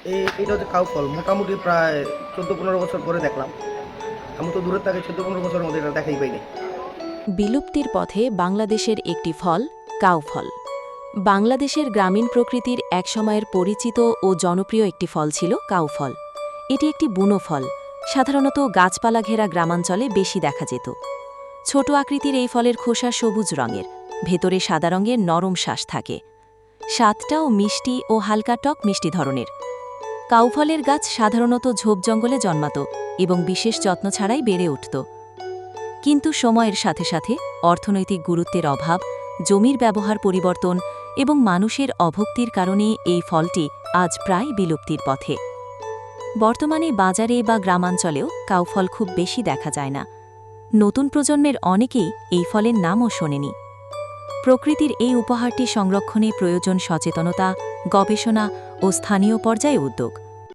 এটা হচ্ছে কাউ ফল, মোটামুটি প্রায় 14-15 বছর পরে দেখলাম। আমি তো দূরের থেকে 14-15 বছরের মধ্যে এটা দেখাই পাইনি। বিলুপ্তির পথে বাংলাদেশের একটি ফল কাউ ফল। বাংলাদেশের গ্রামীণ প্রকৃতির একসময়ের পরিচিত ও জনপ্রিয় একটি ফল ছিল কাউ ফল। এটি একটি বুনো ফল, সাধারণত গাছপালা ঘেরা গ্রামাঞ্চলে বেশি দেখা যেত। ছোট আকৃতির এই ফলের খোসা সবুজ রঙের, ভেতরে সাদা রঙের নরম শ্বাস থাকে। স্বাদটাও মিষ্টি ও হালকা টক মিষ্টি ধরনের। কাউফলের গাছ সাধারণত ঝোপ জঙ্গলে জন্মাত এবং বিশেষ যত্ন ছাড়াই বেড়ে উঠত। কিন্তু সময়ের সাথে সাথে অর্থনৈতিক গুরুত্বের অভাব, জমির ব্যবহার পরিবর্তন এবং মানুষের অভক্তির কারণে এই ফলটি আজ প্রায় বিলুপ্তির পথে। বর্তমানে বাজারে বা গ্রামাঞ্চলেও কাউফল খুব বেশি দেখা যায় না। নতুন প্রজন্মের অনেকেই এই ফলের নামও শোনেনি। প্রকৃতির এই উপহারটি সংরক্ষণে প্রয়োজন সচেতনতা, গবেষণা ও স্থানীয় পর্যায়ে উদ্যোগ।